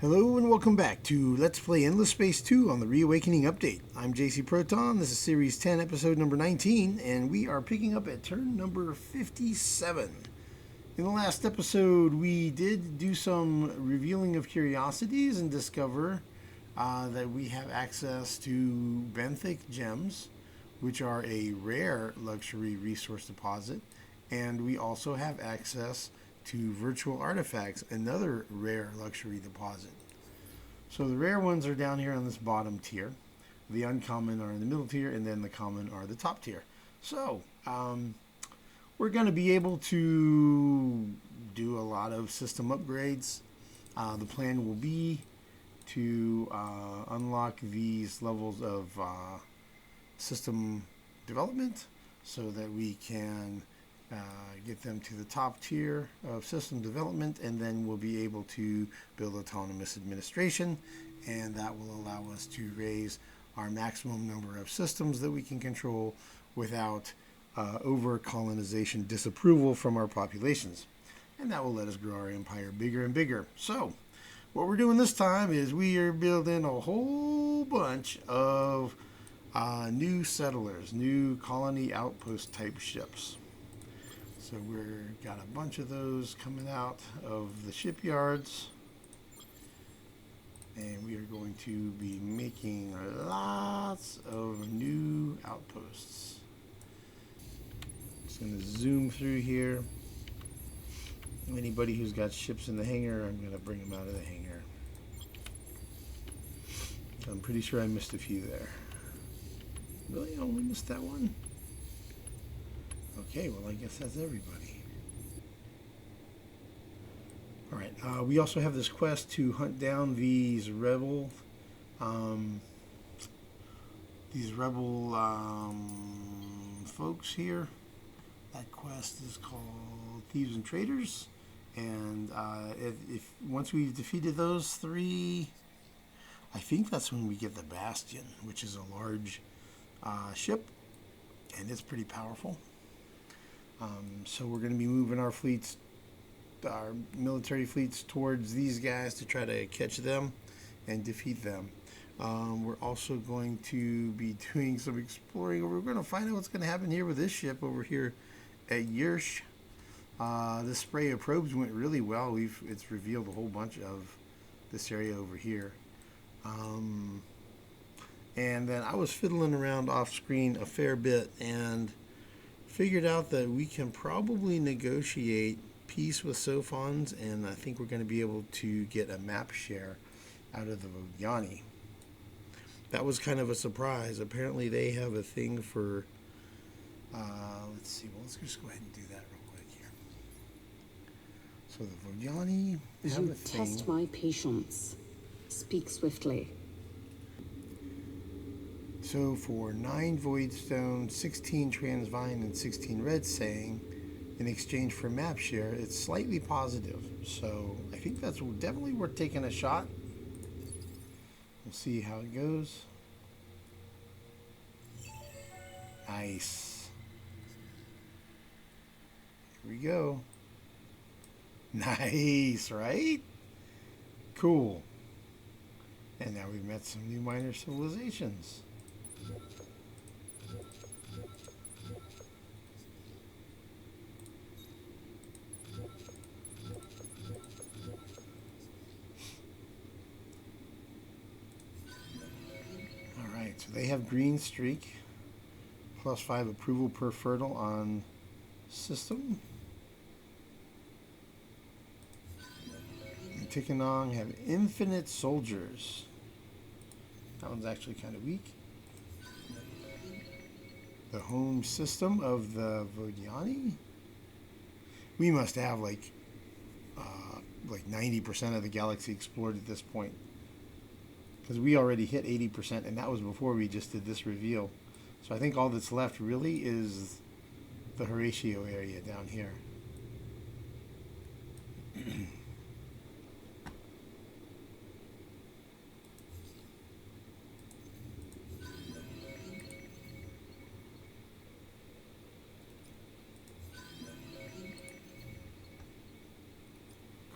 Hello and welcome back to Let's Play Endless Space 2 on the Reawakening Update. I'm JC Proton, this is Series 10, Episode number 19, and we are picking up at turn number 57. In the last episode, we did do some revealing of curiosities and discover that we have access to benthic gems, which are a rare luxury resource deposit, and we also have access to virtual artifacts, another rare luxury deposit. So the rare ones are down here on this bottom tier. The uncommon are in the middle tier, and then the common are the top tier. So we're going to be able to do a lot of system upgrades. The plan will be to unlock these levels of system development so that we can get them to the top tier of system development, and then we'll be able to build autonomous administration, and that will allow us to raise our maximum number of systems that we can control without over colonization disapproval from our populations, and that will let us grow our empire bigger and bigger. So what we're doing this time is we are building a whole bunch of new settlers, new colony outpost type ships. So we've got a bunch of those coming out of the shipyards, and we are going to be making lots of new outposts. Just going to zoom through here. Anybody who's got ships in the hangar, I'm going to bring them out of the hangar. I'm pretty sure I missed a few there. Really? I only missed that one? Okay, well, I guess that's everybody. Alright, we also have this quest to hunt down these rebel folks here. That quest is called Thieves and Traitors, and if once we've defeated those three, I think that's when we get the Bastion, which is a large ship, and it's pretty powerful. So we're going to be moving our fleets, our military fleets, towards these guys to try to catch them and defeat them. We're also going to be doing some exploring. We're going to find out what's going to happen here with this ship over here at Yersh. The spray of probes went really well. It's revealed a whole bunch of this area over here. And then I was fiddling around off screen a fair bit and figured out that we can probably negotiate peace with Sophons, and I think we're going to be able to get a map share out of the Vodyani. That was kind of a surprise. Apparently they have a thing for let's see, well, let's just go ahead and do that real quick here. So the Vodyani have a thing. Test my patience. Speak swiftly. So for 9 Voidstone, 16 Transvine, and 16 Red Saying, in exchange for map share, it's slightly positive. So I think that's definitely worth taking a shot. We'll see how it goes. Nice. Here we go. Nice, right? Cool. And now we've met some new minor civilizations. Alright, so they have green streak, +5 approval per fertile on system. And Tikanong have infinite soldiers. That one's actually kind of weak. The home system of the Vodyani. We must have like 90% of the galaxy explored at this point, because we already hit 80%, and that was before we just did this reveal. So I think all that's left really is the Horatio area down here.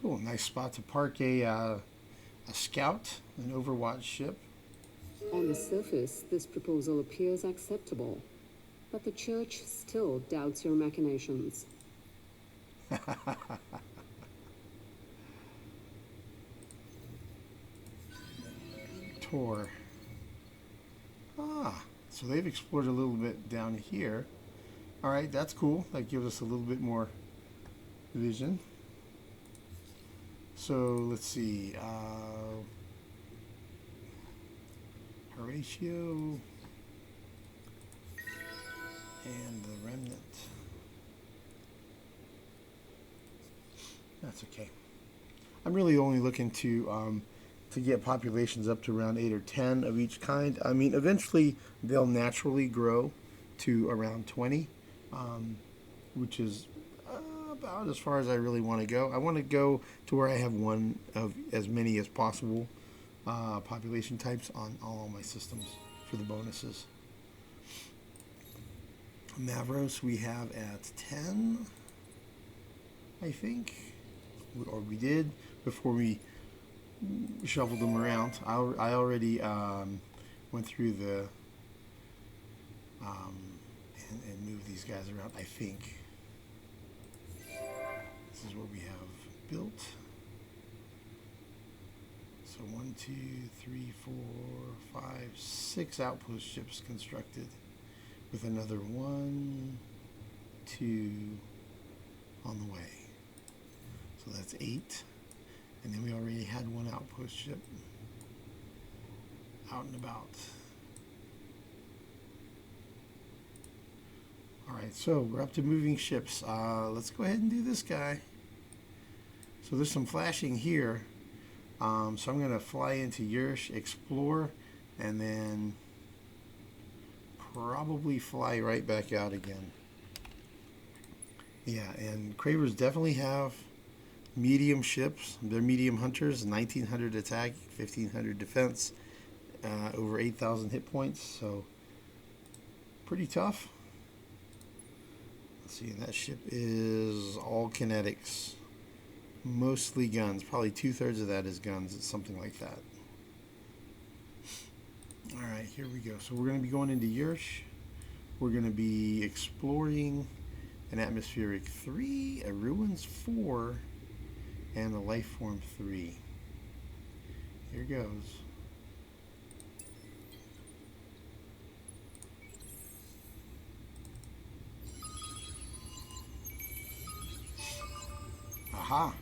Cool, nice spot to park a A scout, an Overwatch ship. On the surface, this proposal appears acceptable, but the Church still doubts your machinations. Tor. Ah, so they've explored a little bit down here. All right, that's cool. That gives us a little bit more vision. So let's see. Horatio and the remnant. That's okay. I'm really only looking to get populations up to around 8 or 10 of each kind. I mean, eventually they'll naturally grow to around 20, which is about as far as I really want to go. I want to go to where I have one of as many as possible population types on all my systems for the bonuses. Mavros we have at 10, I think, or we did before we shuffled them around. I already went through the and moved these guys around, I think. This is what we have built. So 1, 2, 3, 4, 5, 6 outpost ships constructed with another 1, 2 on the way. So that's 8. And then we already had 1 outpost ship out and about. Alright, so we're up to moving ships. Let's go ahead and do this guy. So there's some flashing here. So I'm going to fly into Yersh, explore, and then probably fly right back out again. Yeah, and Cravers definitely have medium ships. They're medium hunters, 1900 attack, 1500 defense, over 8,000 hit points, so pretty tough. Let's see, and that ship is all kinetics. Mostly guns. Probably 2/3 of that is guns. It's something like that. Alright, here we go. So we're going to be going into Yersh. We're going to be exploring an atmospheric 3, a ruins 4, and a life form 3. Here goes. Aha!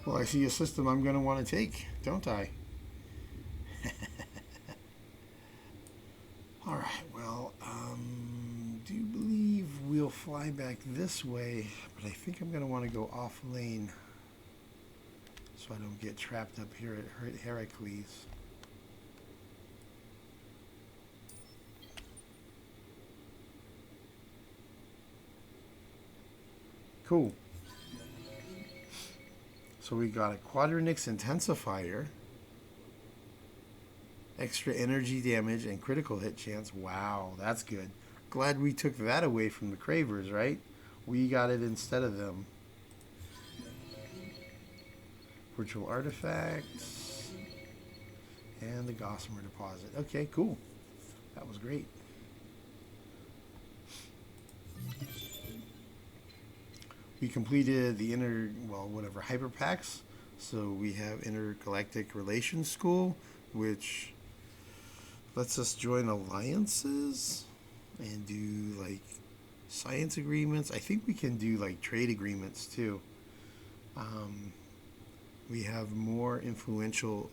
Well, I see a system I'm going to want to take, don't I? Alright, well, do you believe we'll fly back this way? But I think I'm going to want to go off lane so I don't get trapped up here at Heracles. Cool. So we got a Quadrinix Intensifier, extra energy damage, and critical hit chance. Wow, that's good. Glad we took that away from the Cravers, right? We got it instead of them. Virtual artifacts, and the Gossamer deposit. Okay, cool. That was great. We completed the hyper packs. So we have Intergalactic Relations School, which lets us join alliances and do like science agreements. I think we can do like trade agreements too. We have more influential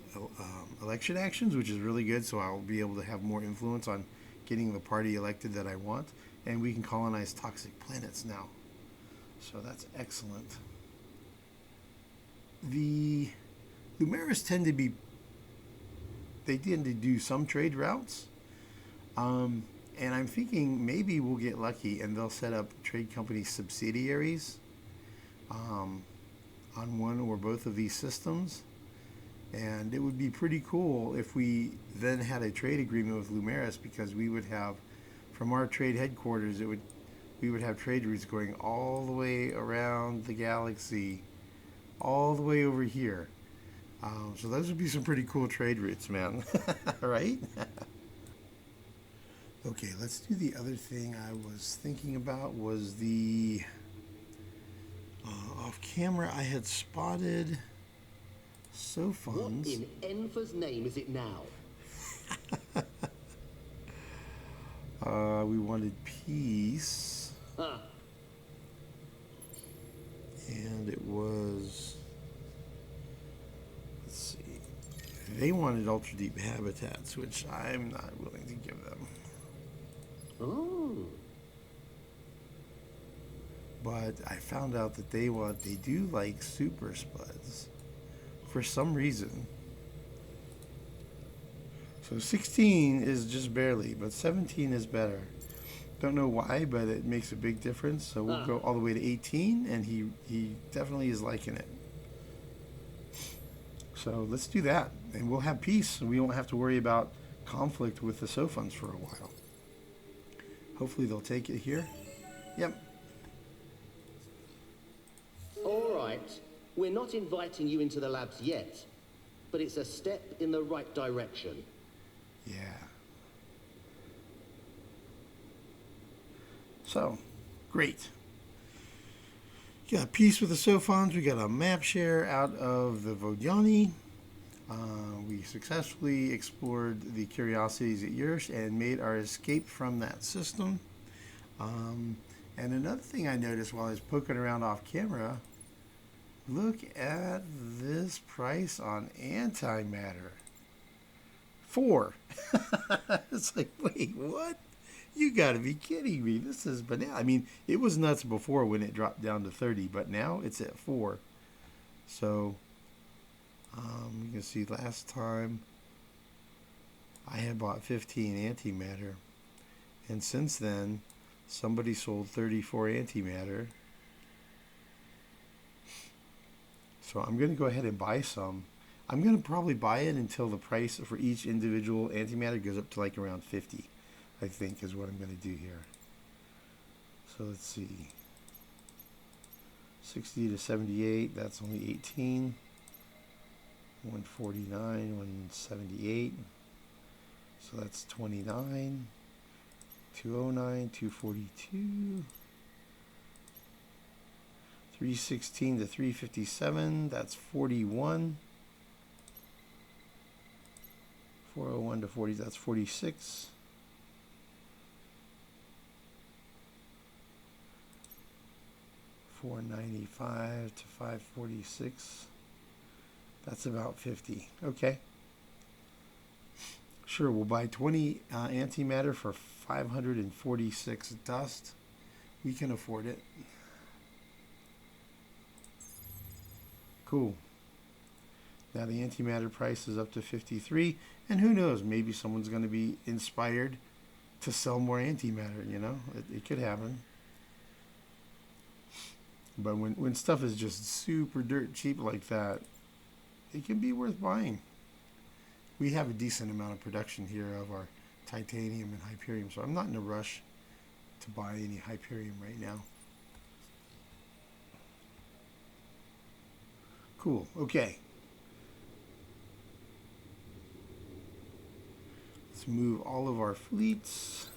election actions, which is really good. So I'll be able to have more influence on getting the party elected that I want. And we can colonize toxic planets now. So that's excellent. The Lumeris tend to do some trade routes. And I'm thinking maybe we'll get lucky and they'll set up trade company subsidiaries on one or both of these systems. And it would be pretty cool if we then had a trade agreement with Lumeris, because we would have, from our trade headquarters, we would have trade routes going all the way around the galaxy, all the way over here. So those would be some pretty cool trade routes, man. Right? Okay, let's do the other thing I was thinking about was the off camera I had spotted Sophons. What in Enfer's name is it now? We wanted peace. Huh. And it was, let's see, they wanted ultra deep habitats, which I'm not willing to give them. Oh. But I found out that they do like super spuds for some reason. So 16 is just barely, but 17 is better. Don't know why, but it makes a big difference. So we'll go all the way to 18, and he definitely is liking it. So let's do that, and we'll have peace, and we won't have to worry about conflict with the Sophons for a while. Hopefully they'll take it here. Yep. All right. We're not inviting you into the labs yet, but it's a step in the right direction. Yeah. So, great. Got peace with the Sophons. We got a map share out of the Vodyani. We successfully explored the curiosities at Yursh and made our escape from that system. And another thing I noticed while I was poking around off camera, look at this price on antimatter. 4. It's like, wait, what? You gotta be kidding me. This is banana. I mean, it was nuts before when it dropped down to 30, but now it's at 4. So, you can see last time I had bought 15 antimatter. And since then, somebody sold 34 antimatter. So I'm going to go ahead and buy some. I'm going to probably buy it until the price for each individual antimatter goes up to like around 50, I think is what I'm going to do here. So let's see. 60 to 78, that's only 18. 149, 178. So that's 29. 209, 242. 316 to 357, that's 41. 401 to 40, that's 46. 495 to 546, that's about 50. Okay. Sure, we'll buy 20 antimatter for 546 dust. We can afford it. Cool. Now the antimatter price is up to 53, and who knows, maybe someone's going to be inspired to sell more antimatter, you know? It could happen. But when stuff is just super dirt cheap like that, it can be worth buying. We have a decent amount of production here of our titanium and hyperium, so I'm not in a rush to buy any hyperium right now. Cool. Okay. Let's move all of our fleets.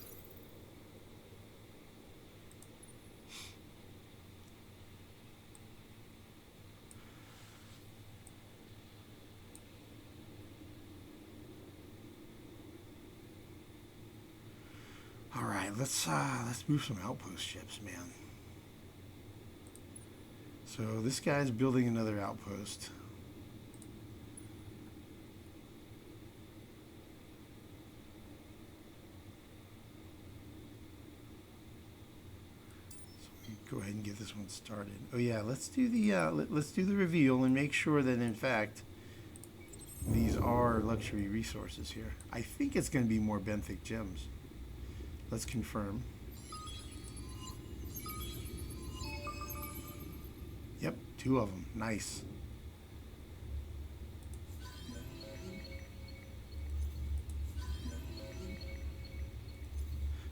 All right, let's move some outpost ships, man. So this guy's building another outpost. So go ahead and get this one started. Oh yeah, let's do the reveal and make sure that in fact these are luxury resources here. I think it's going to be more benthic gems. Let's confirm. Yep, 2 of them. Nice.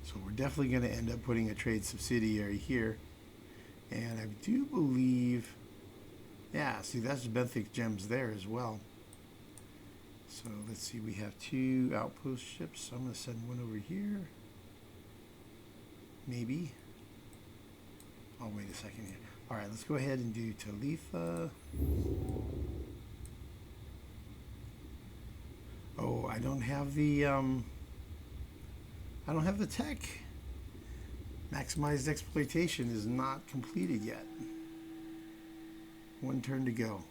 So we're definitely going to end up putting a trade subsidiary here. And I do believe, yeah, see, that's benthic gems there as well. So let's see, we have 2 outpost ships. So I'm going to send one over here. Maybe. Oh, wait a second here. All right, let's go ahead and do Talitha. Oh, I don't have the tech. Maximized exploitation is not completed yet. 1 turn to go.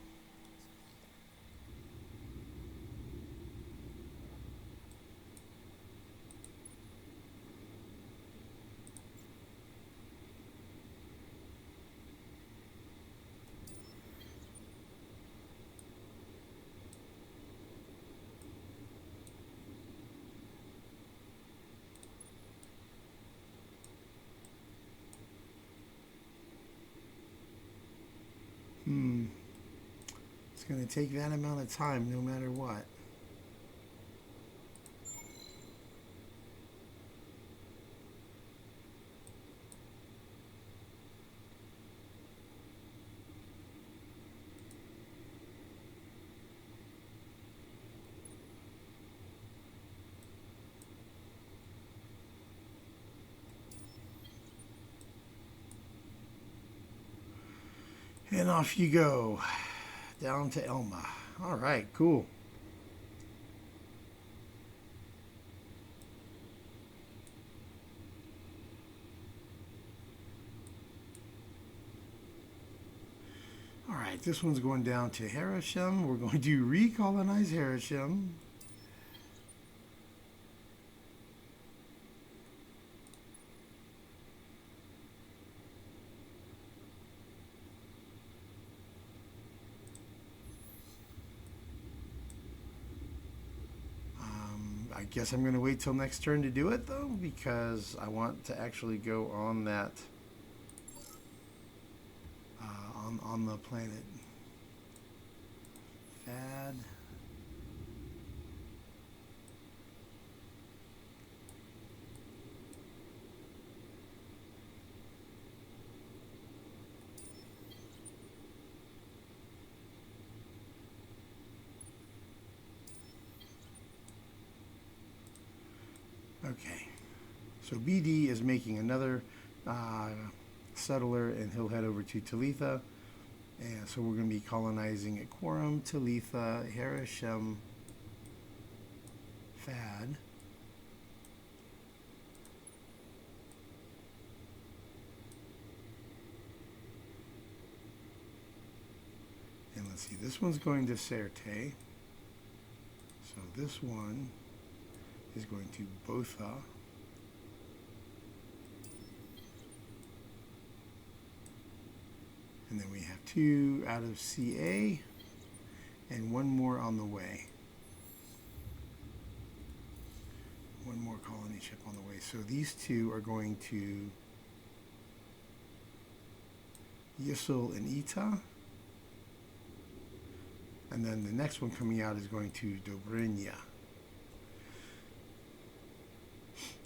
It's going to take that amount of time no matter what. And off you go. Down to Elma. All right, cool. All right, this one's going down to Harasham. We're going to recolonize Harasham. I guess I'm going to wait till next turn to do it, though, because I want to actually go on that, on the planet. Fad. Okay, so BD is making another settler, and he'll head over to Talitha. And so we're going to be colonizing at Quorum, Talitha, Harasham, Fad. And let's see, this one's going to Serte. So this one is going to Botha. And then we have 2 out of CA and 1 more on the way. 1 more colony ship on the way. So these 2 are going to Yisul and Ita. And then the next one coming out is going to Dobrynia.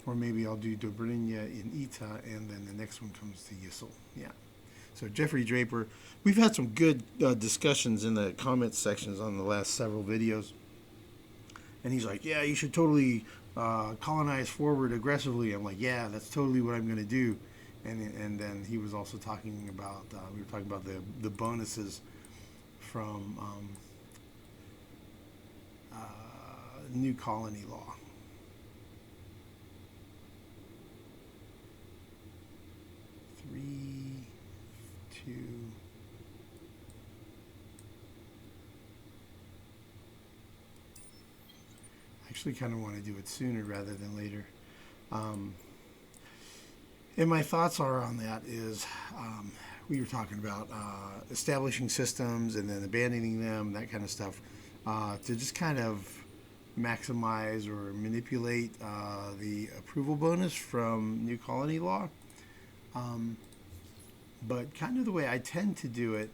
Or maybe I'll do Dobrynia in Ita, and then the next one comes to Yisul. Yeah. So Jeffrey Draper, we've had some good discussions in the comments sections on the last several videos. And he's like, yeah, you should totally colonize forward aggressively. I'm like, yeah, that's totally what I'm going to do. And then he was also talking about, we were talking about the bonuses from new colony law. I actually kind of want to do it sooner rather than later. And my thoughts are on that is we were talking about establishing systems and then abandoning them, that kind of stuff, to just kind of maximize or manipulate the approval bonus from new colony law. But kind of the way I tend to do it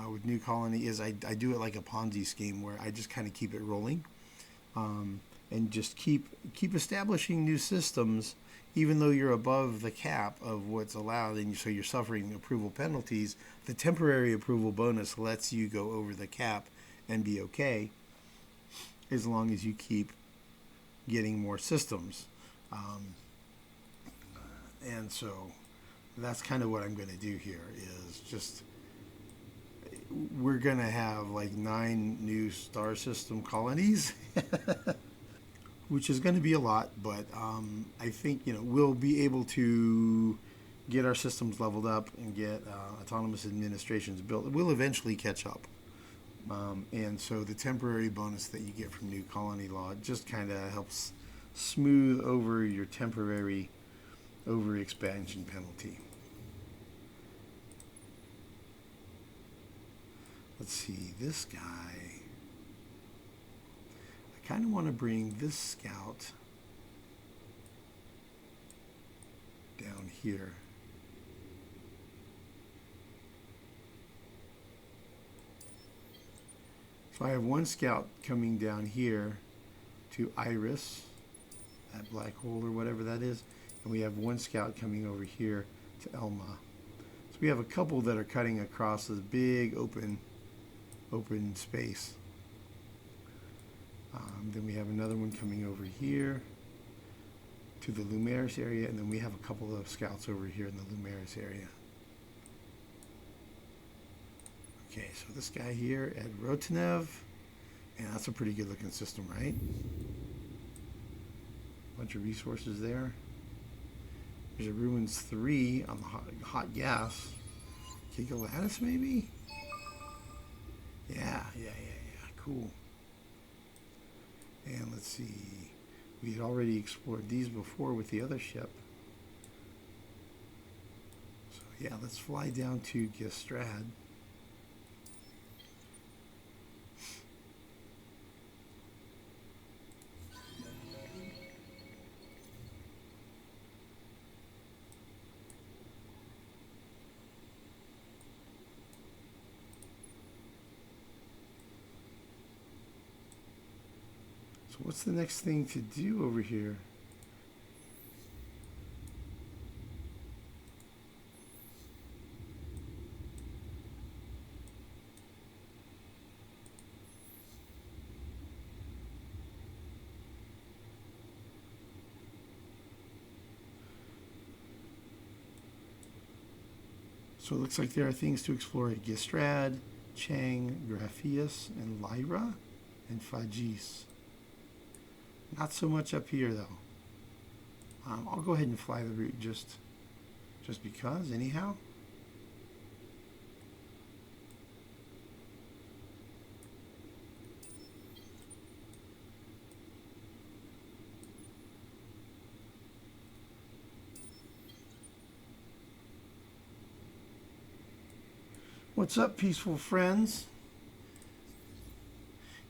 with New Colony is I do it like a Ponzi scheme where I just kind of keep it rolling and just keep establishing new systems even though you're above the cap of what's allowed, and so you're suffering approval penalties. The temporary approval bonus lets you go over the cap and be okay. as long as you keep getting more systems. And so that's kind of what I'm going to do here is just, we're going to have like 9 new star system colonies, which is going to be a lot, but I think, we'll be able to get our systems leveled up and get autonomous administrations built. It will eventually catch up. And so the temporary bonus that you get from new colony law just kind of helps smooth over your temporary overexpansion penalty. Let's see, this guy. I kind of want to bring this scout down here. So I have one scout coming down here to Iris, that black hole or whatever that is, and we have one scout coming over here to Elma. So we have a couple that are cutting across this big open space. Then we have another one coming over here to the Lumeris area, and then we have a couple of scouts over here in the Lumeris area. Okay, so this guy here at Rotanev, and that's a pretty good looking system, right? Bunch of resources there. There's a Ruins 3 on the hot gas. Gigalatus maybe? Yeah, cool. And let's see, we had already explored these before with the other ship. So yeah, let's fly down to Gistrad. So what's the next thing to do over here? So it looks like there are things to explore at Gistrad, Chang, Graphius, and Lyra, and Fagis. Not so much up here, though. I'll go ahead and fly the route just because, anyhow. What's up, peaceful friends?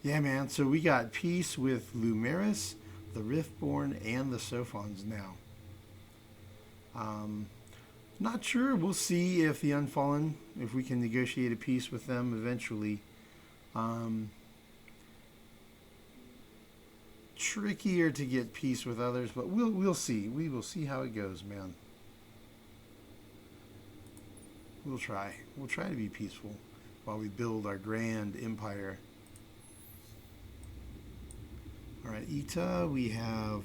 Yeah, man, so we got peace with Lumeris, the Riftborn, and the Sophons now. Not sure. We'll see if the Unfallen, if we can negotiate a peace with them eventually. Trickier to get peace with others, but we'll see. We will see how it goes, man. We'll try. We'll try to be peaceful while we build our grand empire. All right, Ita, we have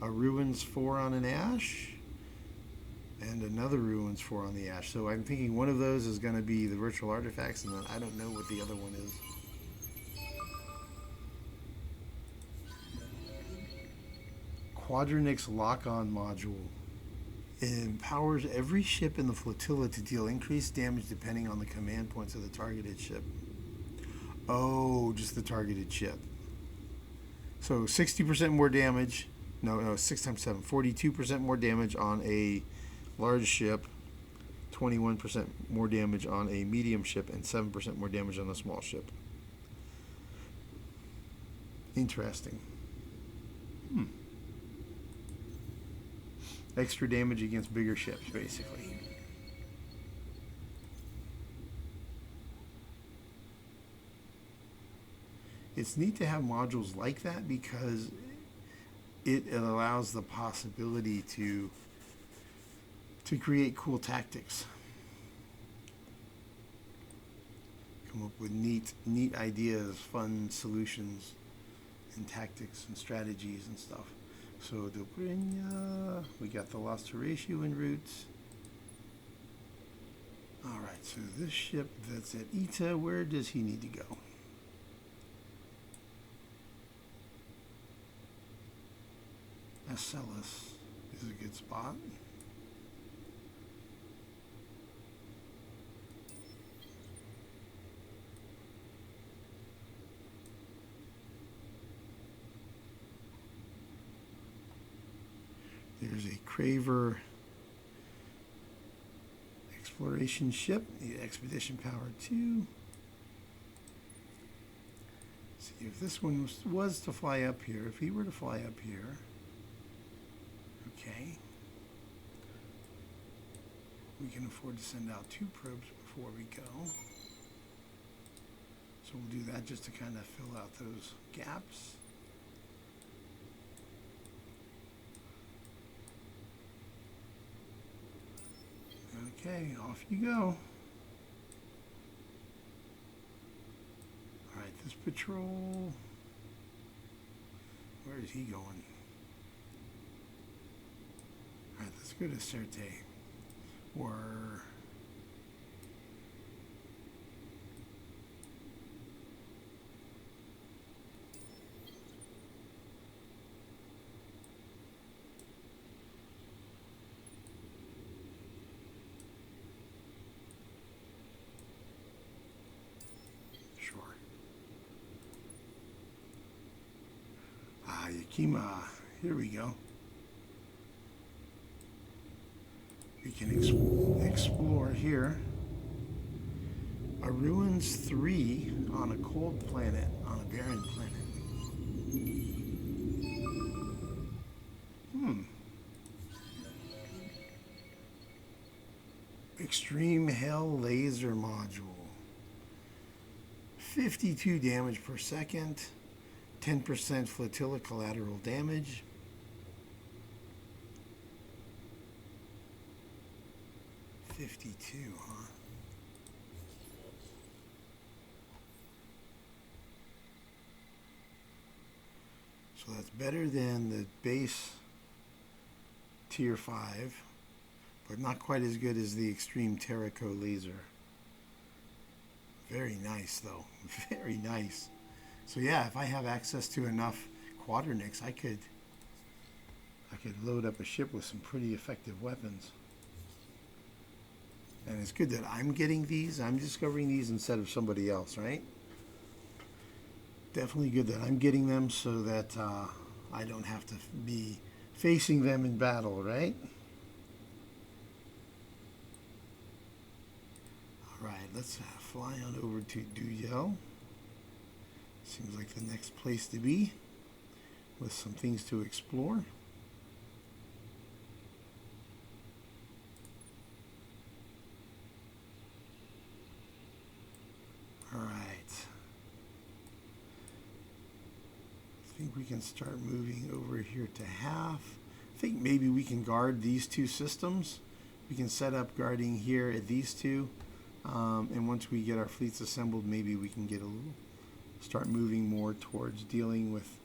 a Ruins 4 on an Ash and another Ruins 4 on the Ash. So I'm thinking one of those is going to be the virtual artifacts, and then I don't know what the other one is. Quadronix lock-on module. It empowers every ship in the flotilla to deal increased damage depending on the command points of the targeted ship. Oh, just the targeted ship. So 60% more damage. No, 6 times 7. 42% more damage on a large ship. 21% more damage on a medium ship. And 7% more damage on a small ship. Interesting. Extra damage against bigger ships, basically. It's neat to have modules like that because it allows the possibility to create cool tactics. Come up with neat ideas, fun solutions, and tactics and strategies and stuff. So Dobrynya, we got the Lost Horatio en route. Alright, so this ship that's at Ita, where does he need to go? Ascelis is a good spot. There's a Craver exploration ship, the Expedition Power 2. See if this one was to fly up here, if he were to fly up here. Okay. We can afford to send out 2 probes before we go. So we'll do that just to kind of fill out those gaps. Okay, off you go. Alright, this patrol. Where is he going? Alright, let's go to Certe. Or Yakima, here we go. We can explore here. A Ruins 3 on a cold planet, on a barren planet. Extreme Hell Laser Module. 52 damage per second. 10% flotilla collateral damage. $52, huh? So that's better than the base tier 5, but not quite as good as the Extreme Terraco laser. Very nice though, very nice. So yeah, if I have access to enough quaterniks, I could load up a ship with some pretty effective weapons. And it's good that I'm getting these. I'm discovering these instead of somebody else, right? Definitely good that I'm getting them so that I don't have to be facing them in battle, right? All right, let's fly on over to Duyel. Seems like the next place to be with some things to explore. All right. I think we can start moving over here to half. I think maybe we can guard these two systems. We can set up guarding here at these two. And once we get our fleets assembled, maybe we can get a little, start moving more towards dealing with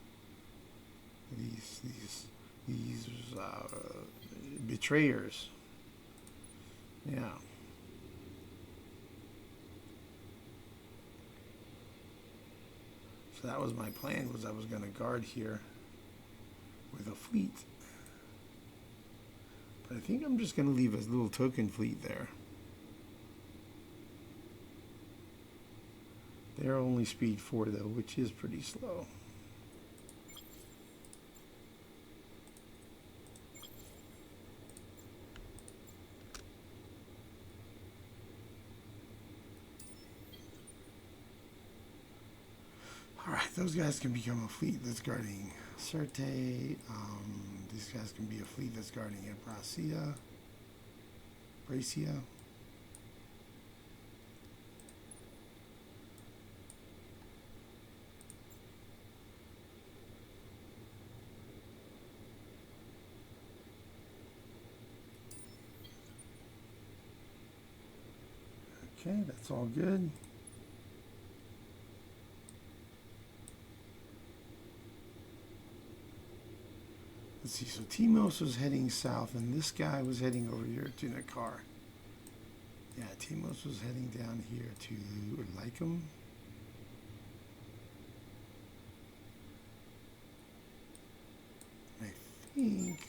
these betrayers. Yeah. So that was my plan, was I was going to guard here with a fleet. But I think I'm just going to leave a little token fleet there. They're only speed 4 though, which is pretty slow. Alright, those guys can become a fleet that's guarding Certe. These guys can be a fleet that's guarding Bracia. Okay, that's all good. Let's see, so Timos was heading south, and this guy was heading over here to Nakar. Yeah, Timos was heading down here to Lycum. I think...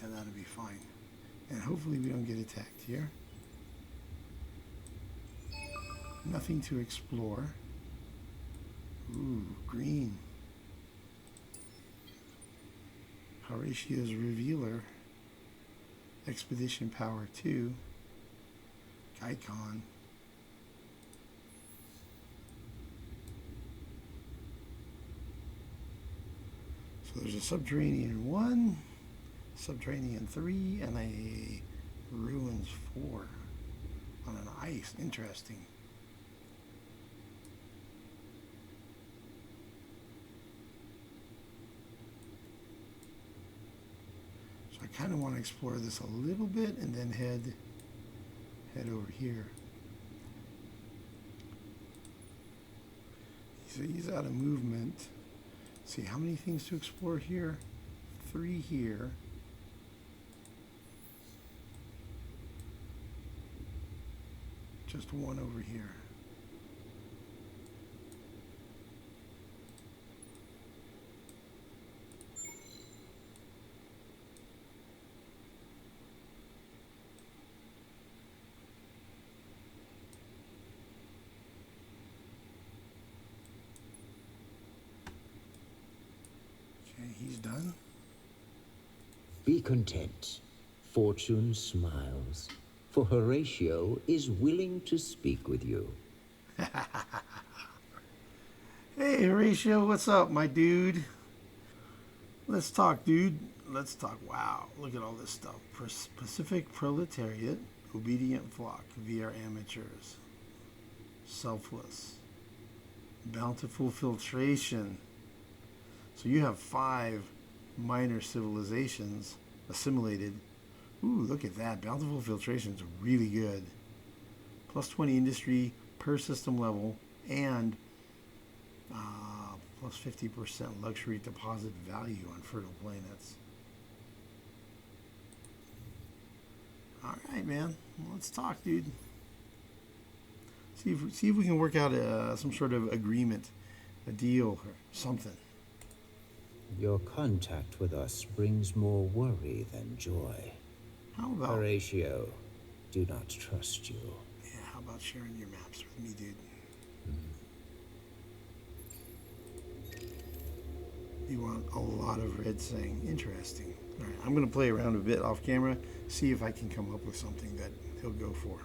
yeah, that'll be fine. And hopefully we don't get attacked here. Nothing to explore. Ooh, green. Horatio's Revealer. Expedition Power 2. Gaikon. So there's a Subterranean 1, Subterranean 3, and a Ruins 4 on an ice. Interesting. So I kind of want to explore this a little bit and then head over here. So he's out of movement. Let's see, how many things to explore here? 3 here. Just 1 over here. Okay, he's done. Be content. Fortune smiles, for Horatio is willing to speak with you. Hey, Horatio, what's up, my dude? Let's talk, dude. Let's talk. Wow, look at all this stuff. Pacific Proletariat, Obedient Flock, VR Amateurs, Selfless, Bountiful Filtration. So you have 5 minor civilizations assimilated. Ooh, look at that. Bountiful Filtration is really good. Plus 20 industry per system level and plus 50% luxury deposit value on fertile planets. All right, man. Let's talk, dude. See if we can work out some sort of agreement, a deal, or something. Your contact with us brings more worry than joy. How about... Horatio, do not trust you. Yeah, how about sharing your maps with me, dude? You want a lot of red saying. Interesting. All right, I'm going to play around a bit off camera, see if I can come up with something that he'll go for.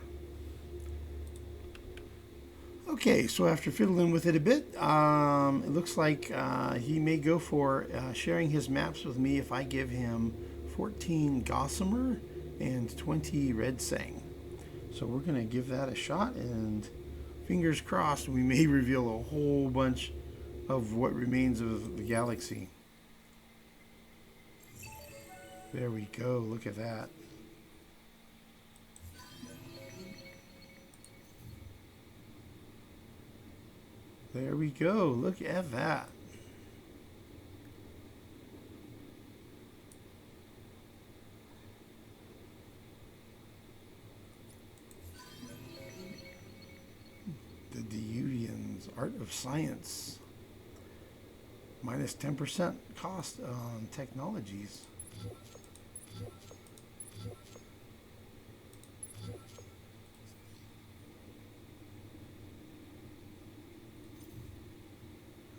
Okay, so after fiddling with it a bit, it looks like he may go for sharing his maps with me if I give him 14 Gossamer and 20 Red Sang. So we're going to give that a shot, and fingers crossed we may reveal a whole bunch of what remains of the galaxy. There we go, look at that. There we go, look at that. The Deudians, Art of Science. Minus 10% cost on technologies.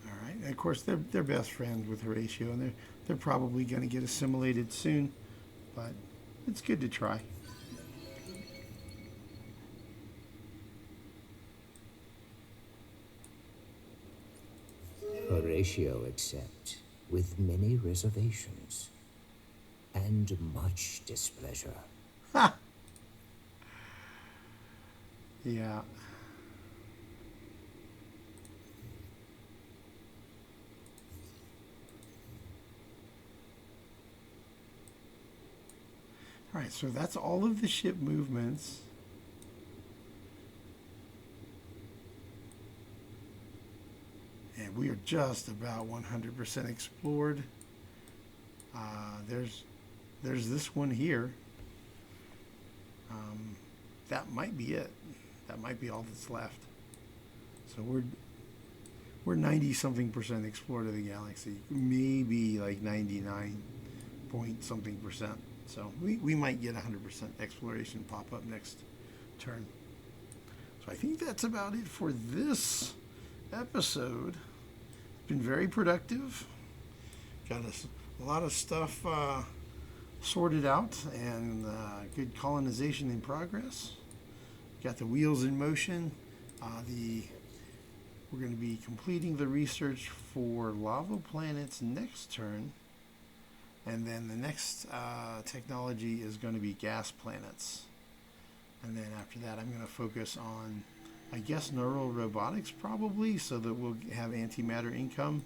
All right, and of course they're best friends with Horatio, and they're probably going to get assimilated soon, but it's good to try. Horatio accept, with many reservations and much displeasure. Ha! Yeah. All All right, so that's all of the ship movements. And we are just about 100% explored. There's this one here. That might be it. That might be all that's left. So we're 90-something% explored of the galaxy. Maybe like 99 point something percent. So we might get 100% exploration pop up next turn. So I think that's about it for this episode. Been very productive. Got a lot of stuff sorted out, and good colonization in progress. Got the wheels in motion. We're going to be completing the research for lava planets next turn, and then the next technology is going to be gas planets. And then after that, I'm going to focus on, I guess, neural robotics probably, so that we'll have antimatter income.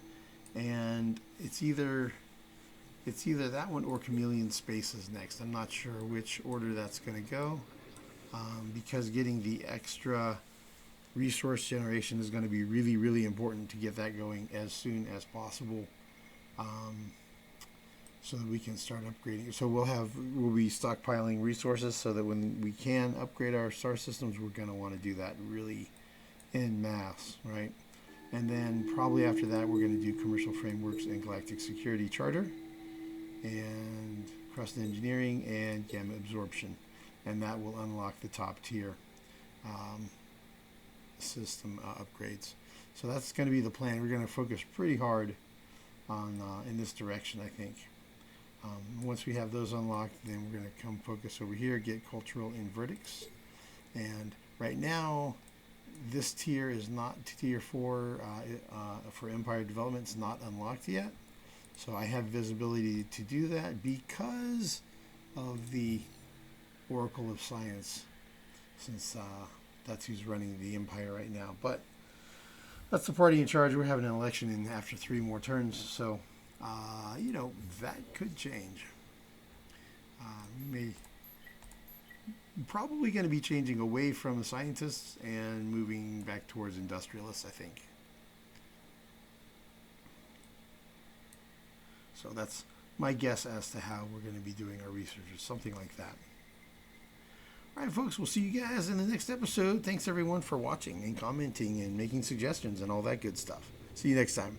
And it's either that one or chameleon spaces next. I'm not sure which order that's going to go, because getting the extra resource generation is going to be really, really important to get that going as soon as possible, so that we can start upgrading. So we'll be stockpiling resources so that when we can upgrade our star systems, we're going to want to do that really en masse, right? And then probably after that, we're going to do commercial frameworks and galactic security charter, and crust engineering and gamma absorption, and that will unlock the top tier system upgrades. So that's going to be the plan. We're going to focus pretty hard on in this direction, I think. Once we have those unlocked, then we're going to come focus over here, get cultural inverdicts. And right now, this tier is not tier 4 for Empire Development. It's not unlocked yet. So I have visibility to do that because of the Oracle of Science, since that's who's running the Empire right now. But that's the party in charge. We're having an election after 3 more turns, so that could change. Probably going to be changing away from the scientists and moving back towards industrialists, I think. So that's my guess as to how we're going to be doing our research, or something like that. All right, folks, we'll see you guys in the next episode. Thanks, everyone, for watching and commenting and making suggestions and all that good stuff. See you next time.